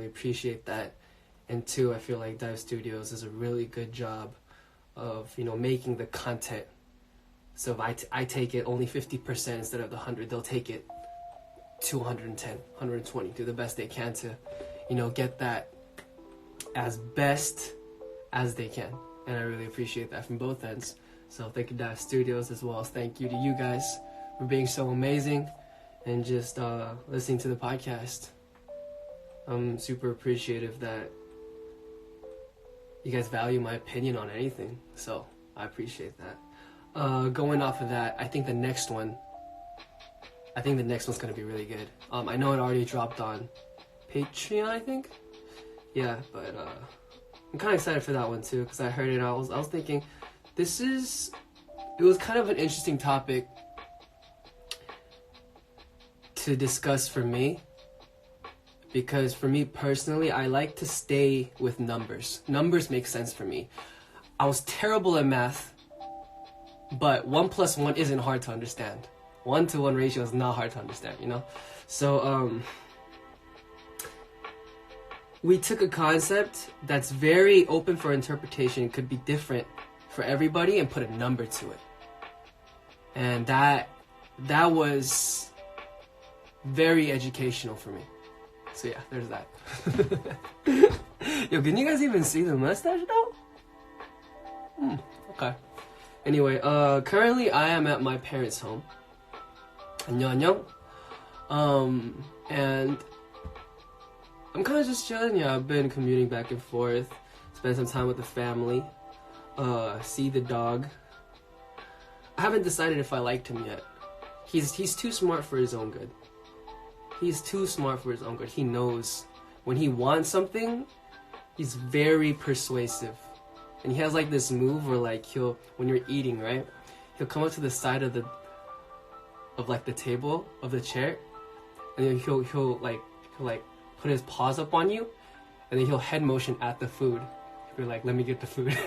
appreciate that. And two, I feel like Dive Studios does a really good job of, making the content. So if I take it only 50% instead of the 100, they'll take it to 110, 120, do the best they can to, get that as best as they can. And I really appreciate that from both ends. So thank you, Dive Studios, as well as thank you to you guys for being so amazing and just listening to the podcast. I'm super appreciative that you guys value my opinion on anything, so I appreciate that. Going off of that, I think the next one's gonna be really good. I know it already dropped on Patreon, I think. Yeah, but I'm kind of excited for that one too, because I heard it. I was thinking, it was kind of an interesting topic to discuss for me. Because for me personally, I like to stay with numbers. Numbers make sense for me. I was terrible at math, but 1 + 1 isn't hard to understand. 1-to-1 ratio is not hard to understand, So, we took a concept that's very open for interpretation, could be different for everybody, and put a number to it. And that was very educational for me. So yeah, there's that. Yo, can you guys even see the mustache though? Okay. Anyway, currently I am at my parents' home. 안녕. And I'm kind of just chilling. Yeah, I've been commuting back and forth, spend some time with the family, see the dog. I haven't decided if I liked him yet. He's too smart for his own good. He's too smart for his own good. He knows when he wants something, he's very persuasive. And he has like this move where like when you're eating, right? He'll come up to the side of the table, of the chair, and then he'll put his paws up on you, and then he'll head motion at the food. He'll be like, let me get the food.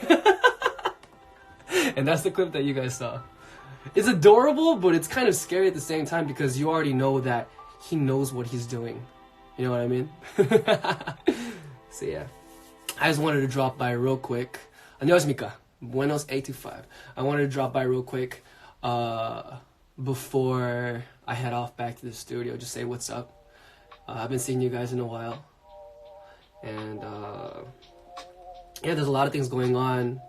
And that's the clip that you guys saw. It's adorable, but it's kind of scary at the same time because you already know that he knows what he's doing. You know what I mean? So yeah. I just wanted to drop by real quick. 안녕하십니까. Buenos 825. I wanted to drop by real quick before I head off back to the studio. Just say what's up. I've been seeing you guys in a while. And yeah, there's a lot of things going on.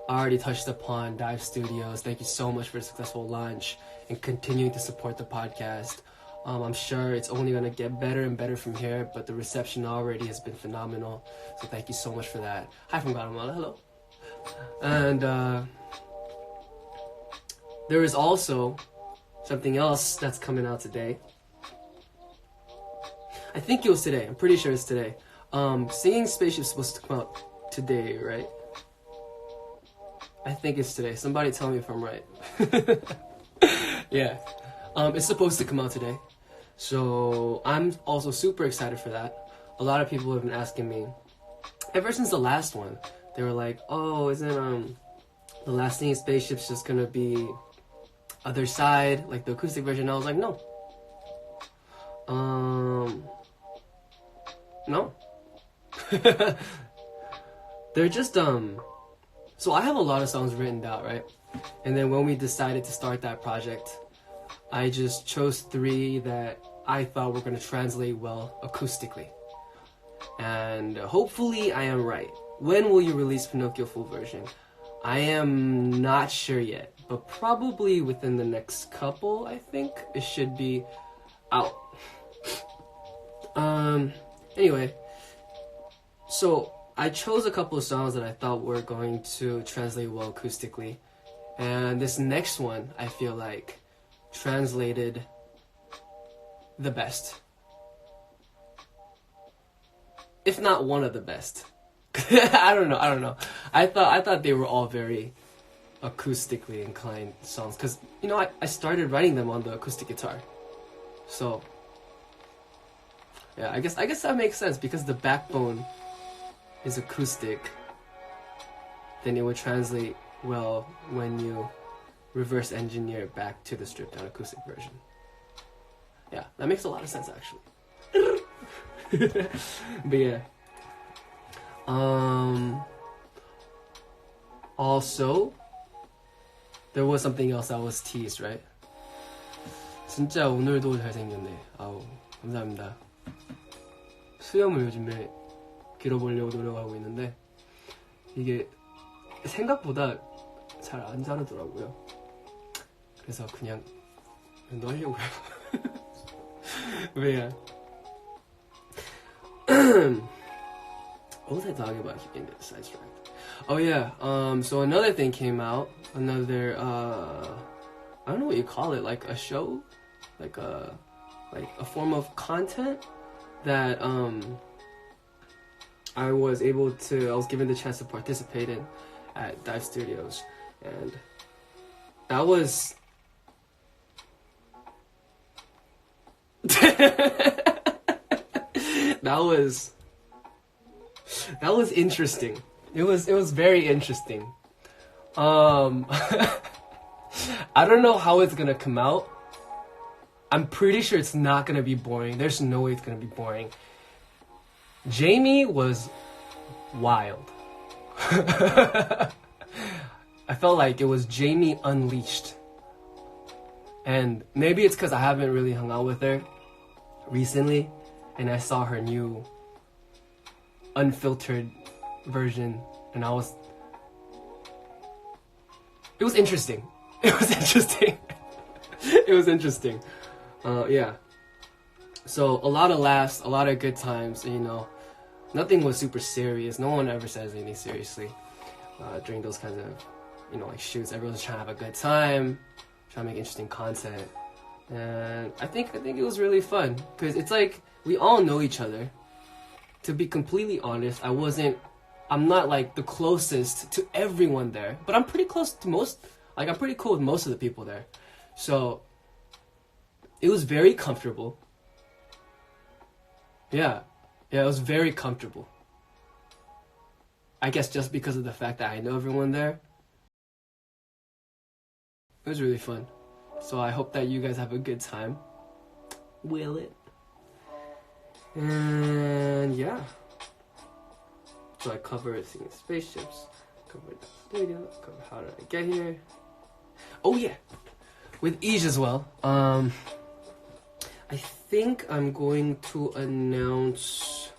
I already touched upon Dive Studios. Thank you so much for a successful launch and continuing to support the podcast. I'm sure it's only going to get better and better from here, but the reception already has been phenomenal. So thank you so much for that. Hi from Guatemala, hello. And there is also something else that's coming out today. I think it was today. I'm pretty sure it's today. Singing Spaceship's supposed to come out today, right? I think it's today. Somebody tell me if I'm right. Yeah. It's supposed to come out today. So I'm also super excited for that. A lot of people have been asking me, ever since the last one, they were like, oh, isn't the last Singing Spaceship's just gonna be Other Side, like the acoustic version? I was like, no. No. They're just, so I have a lot of songs written out, right? And then when we decided to start that project, I just chose 3 that I thought were going to translate well acoustically. And hopefully I am right. When will you release Pinocchio full version? I am not sure yet, but probably within the next couple, I think it should be out. Anyway, so I chose a couple of songs that I thought were going to translate well acoustically. And this next one, I feel like, translated the best, if not one of the best. I don't know. I thought they were all very acoustically inclined songs because I started writing them on the acoustic guitar. So yeah, I guess that makes sense because the backbone is acoustic. Then it would translate well when you reverse engineer it back to the stripped down acoustic version. Yeah, that makes a lot of sense actually. But yeah. Also, there was something else that was teased, right? 진짜 오늘도 잘생겼네. 아우, 감사합니다. 수염을 요즘에 길어보려고 노력하고 있는데 이게 생각보다 잘 안 자르더라고요. 그래서 그냥 넣으려고요. 왜야? What was I talking about? I keep getting sidetracked. Oh yeah, so another thing came out. Another, I don't know what you call it, like a show? Like a form of content that I was given the chance to participate in at DAY6 Studios. And that was... that was interesting. It was very interesting. I don't know how it's gonna come out. I'm pretty sure it's not gonna be boring. There's no way it's gonna be boring. Jamie was wild. I felt like it was Jamie unleashed. And maybe it's because I haven't really hung out with her recently, and I saw her new unfiltered version, and it was interesting. It was interesting. It was interesting. Yeah. So a lot of laughs, a lot of good times, you know. Nothing was super serious. No one ever says anything seriously during those kinds of, you know, like shoots. Everyone's trying to have a good time, trying to make interesting content. And I think it was really fun because it's like we all know each other. To be completely honest, I'm not like the closest to everyone there, but I'm pretty close to most, like I'm pretty cool with most of the people there. So it was very comfortable. Yeah, it was very comfortable. I guess just because of the fact that I know everyone there. It was really fun. So I hope that you guys have a good time. Will it? And yeah. So I covered seeing spaceships, covered the studio, covered how did I get here. Oh yeah, with Ij as well. I think I'm going to announce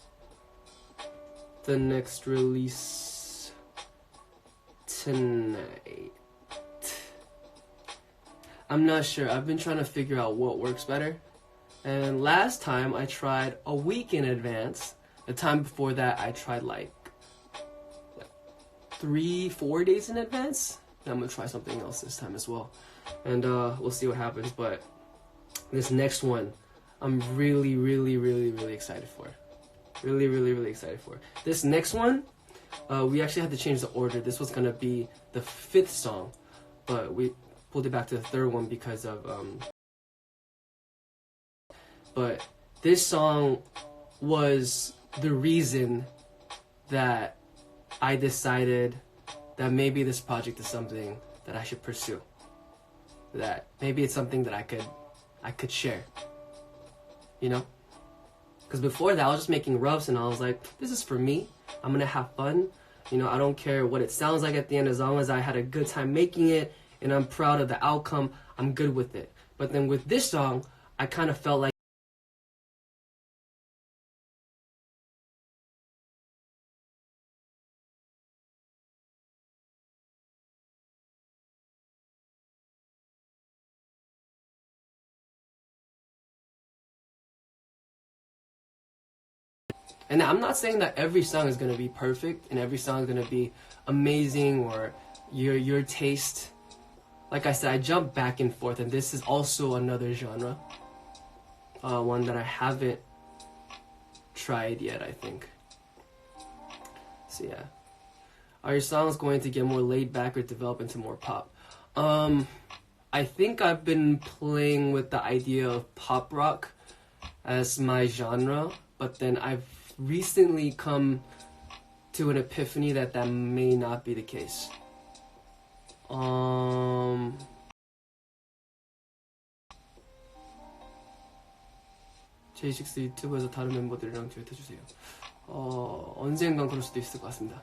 the next release tonight. I'm not sure. I've been trying to figure out what works better. And last time I tried a week in advance. The time before that I tried like 3-4 days in advance. And I'm gonna try something else this time as well. And we'll see what happens. But this next one I'm really excited for. Really excited for. This next one, we actually had to change the order. This was gonna be the 5th song, but we pulled it back to the 3rd one because of but this song was the reason that I decided that maybe this project is something that I should pursue. That maybe it's something that I could share. You know? Because before that I was just making roughs and I was like, this is for me. I'm gonna have fun. You know, I don't care what it sounds like at the end as long as I had a good time making it and I'm proud of the outcome, I'm good with it. But then with this song, I kind of felt like and I'm not saying that every song is going to be perfect and every song is going to be amazing or your taste. Like I said, I jump back and forth, and this is also another genre. One that I haven't tried yet, I think. So yeah. Are your songs going to get more laid back or develop into more pop? I think I've been playing with the idea of pop rock as my genre, but then I've recently come to an epiphany that may not be the case. 데이식스 유튜브에서 다른 멤버들이랑 듀엣 해주세요. 언젠간 그럴 수도 있을 것 같습니다.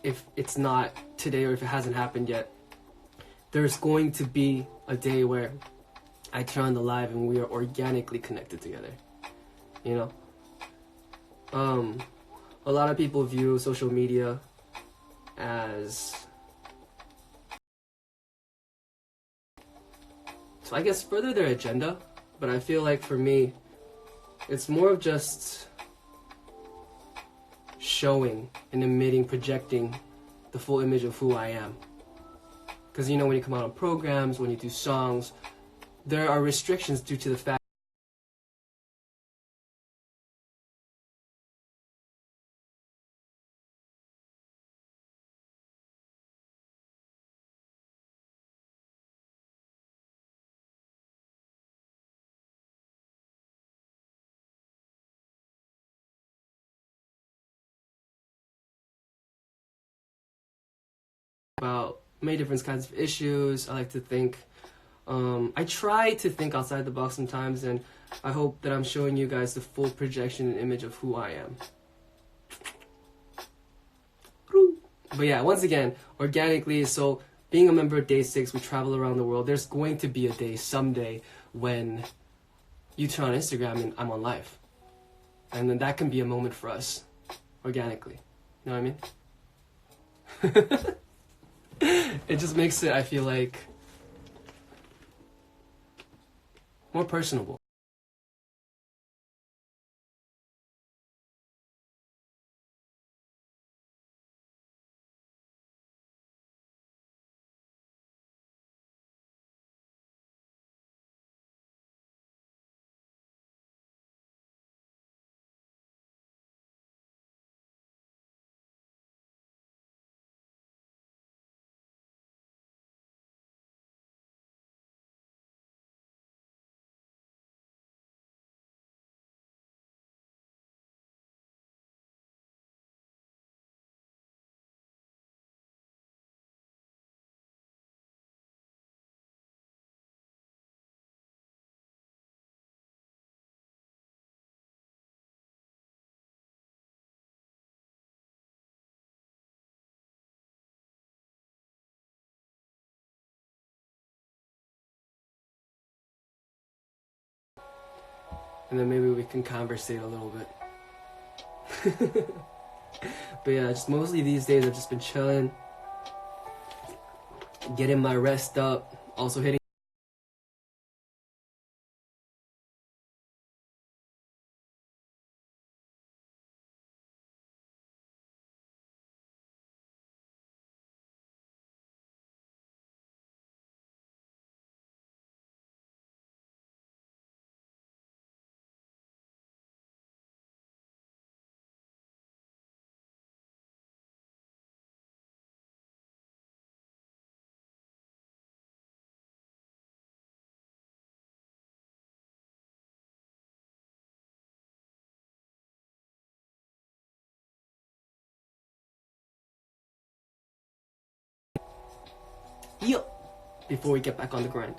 If it's not today or if it hasn't happened yet, there's going to be a day where I turn on the live and we are organically connected together. You know? A lot of people view social media as, so I guess further their agenda, but I feel like for me, it's more of just showing and emitting, projecting the full image of who I am. Because you know, when you come out on programs, when you do songs, there are restrictions due to the fact about many different kinds of issues. I like to think, I try to think outside the box sometimes, and I hope that I'm showing you guys the full projection and image of who I am. But yeah, once again, organically, so being a member of Day6, we travel around the world. There's going to be a day, someday, when you turn on Instagram and I'm on live. And then that can be a moment for us, organically. You know what I mean? It just makes it, I feel like, more personable. And then maybe we can conversate a little bit. But yeah, just mostly these days I've just been chilling, getting my rest up, also hitting before we get back on the grind.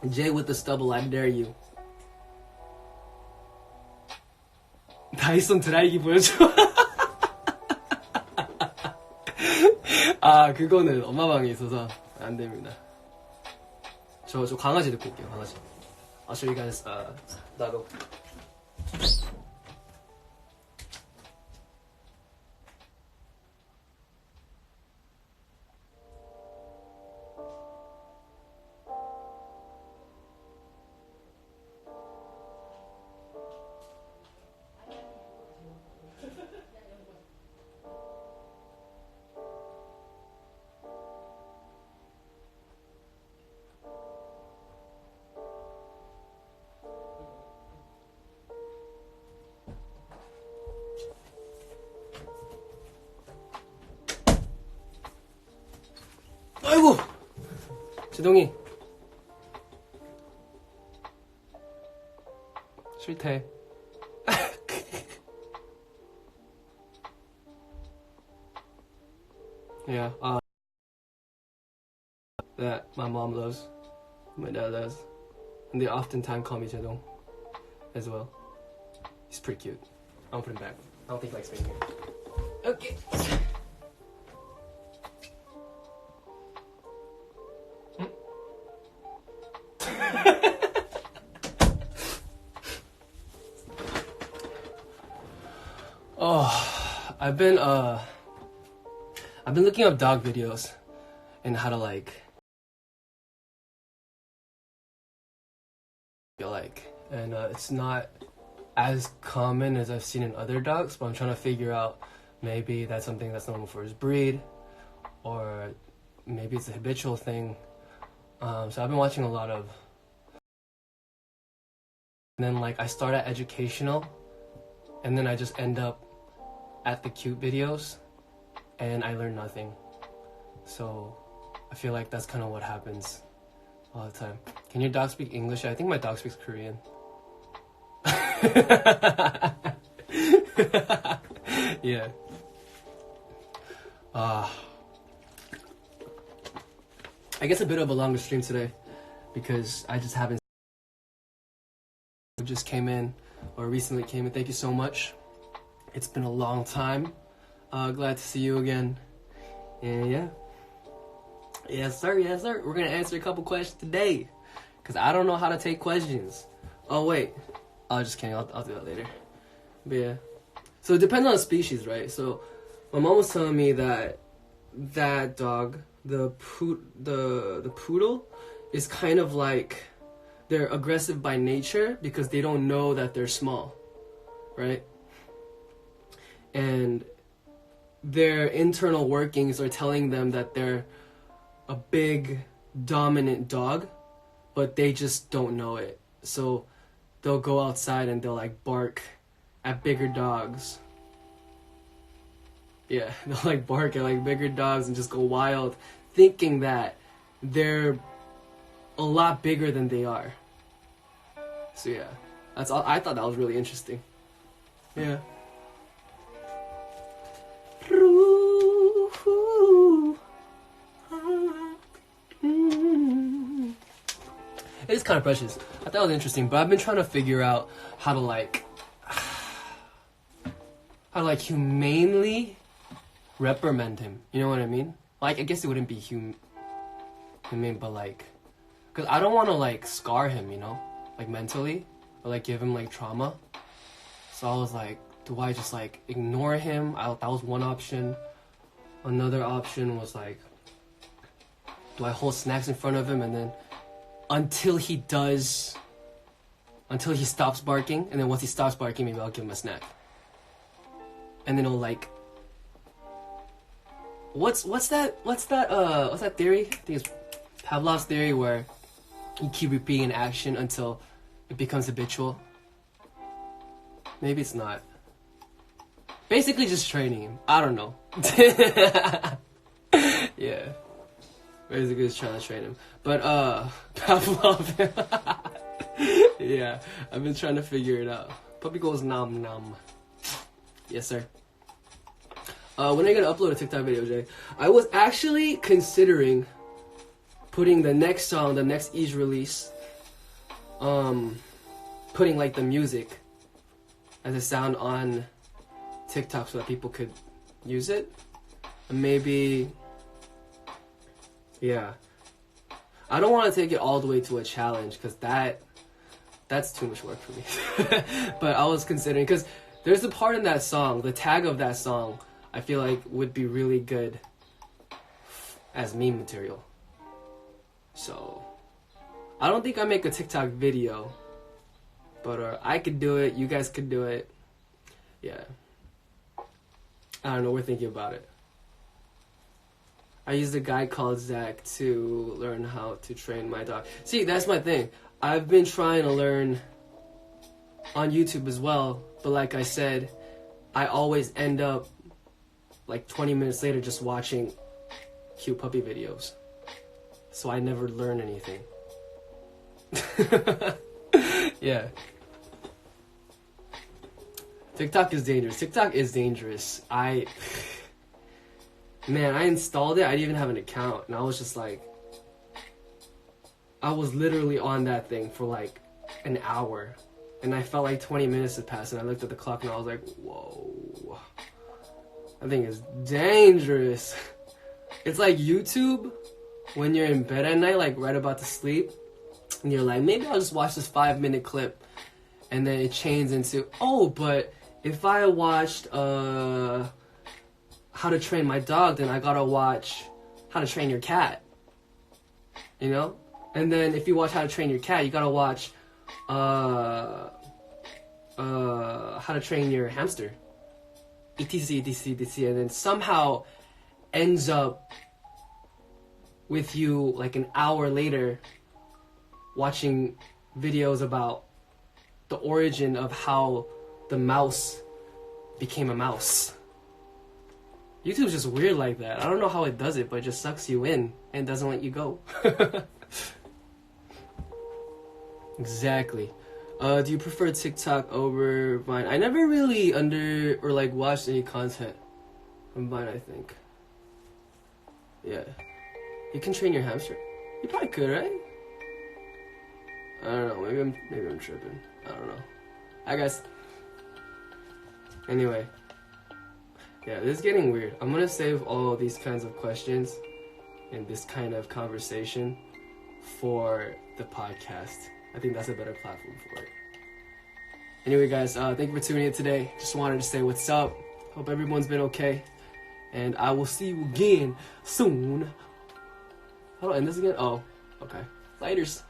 Jay with the stubble, I dare you. 다이슨 드라이기 보여줘. 아, 그거는 엄마 방에 있어서 안 됩니다. 저 강아지 데리고 올게요, 강아지. I'll show you guys, 나도. 아이고! 지동이. 싫대. Yeah, that my mom loves, my dad does, and they oftentimes call me Jedong as well. He's pretty cute. I'll put him back. I don't think he likes being here. Okay. Oh, I've been looking up dog videos and how to like, and it's not as common as I've seen in other dogs, but I'm trying to figure out maybe that's something that's normal for his breed, or maybe it's a habitual thing. So I've been watching a lot of, and then like I start at educational, and then I just end up at the cute videos, and I learn nothing. So I feel like that's kind of what happens all the time. Can your dog speak English? I think my dog speaks Korean. Yeah. I guess a bit of a longer stream today because I just haven't. Just came in, or recently came in. Thank you so much. It's been a long time. Glad to see you again. And yeah. Yes sir, yes sir. We're gonna answer a couple questions today, because I don't know how to take questions. Oh wait. Oh, just kidding. I'll do that later. But yeah. So it depends on the species, right? So my mom was telling me that that dog, the poodle, is kind of like, they're aggressive by nature because they don't know that they're small, right? And their internal workings are telling them that they're a big, dominant dog, but they just don't know it. So they'll go outside and they'll like bark at bigger dogs. Yeah, they'll like bark at like bigger dogs and just go wild, thinking that they're a lot bigger than they are. So yeah, that's all. I thought that was really interesting. Yeah. It is kind of precious. I thought it was interesting, but I've been trying to figure out how to like humanely reprimand him. You know what I mean? Like, I guess it wouldn't be humane, but like, because I don't want to like scar him, you know, like mentally, or like give him like trauma. So I was like, do I just like ignore him? That was one option. Another option was like, do I hold snacks in front of him and then until he stops barking, and then once he stops barking, maybe I'll give him a snack. And then it'll like, what's that theory? I think it's Pavlov's theory, where you keep repeating an action until it becomes habitual. Maybe it's not. Basically just training him. I don't know. Yeah. Basically just trying to train him. But Pavlov. Yeah, I've been trying to figure it out. Puppy goes nom nom. Yes sir. When are you gonna upload a TikTok video, Jay? I was actually considering putting the next song, the next Ease release, putting like the music as a sound on TikTok so that people could use it. And maybe, yeah. I don't want to take it all the way to a challenge, because that's too much work for me. But I was considering, because there's a part in that song, the tag of that song, I feel like would be really good as meme material. So I don't think I make a TikTok video, but I could do it, you guys could do it. Yeah. I don't know, we're thinking about it. I used a guy called Zach to learn how to train my dog. See, that's my thing. I've been trying to learn on YouTube as well, but like I said, I always end up like 20 minutes later just watching cute puppy videos. so I never learn anything. Yeah. TikTok is dangerous. TikTok is dangerous. Man, I installed it. I didn't even have an account. And I was just like, I was literally on that thing for like an hour. And I felt like 20 minutes had passed. And I looked at the clock and I was like, whoa. That thing is dangerous. It's like YouTube when you're in bed at night, like right about to sleep. And you're like, maybe I'll just watch this 5-minute clip. And then it changes into, oh, but if I watched How to Train My Dog, then I gotta watch How to Train Your Cat. You know? And then if you watch How to Train Your Cat, you gotta watch How to Train Your Hamster. etc, etc, etc. And then somehow ends up with you like an hour later watching videos about the origin of how the mouse became a mouse. YouTube's just weird like that. I don't know how it does it, but it just sucks you in and doesn't let you go. Exactly. Do you prefer TikTok over Vine? I never really watched any content from Vine, I think. Yeah. You can train your hamster? You probably could, right? I don't know. Maybe I'm tripping. I don't know. I guess. Anyway. Yeah, this is getting weird. I'm gonna save all these kinds of questions and this kind of conversation for the podcast. I think that's a better platform for it. Anyway, guys, thank you for tuning in today. Just wanted to say what's up. Hope everyone's been okay. And I will see you again soon. How do I end this again? Oh, okay. Laters.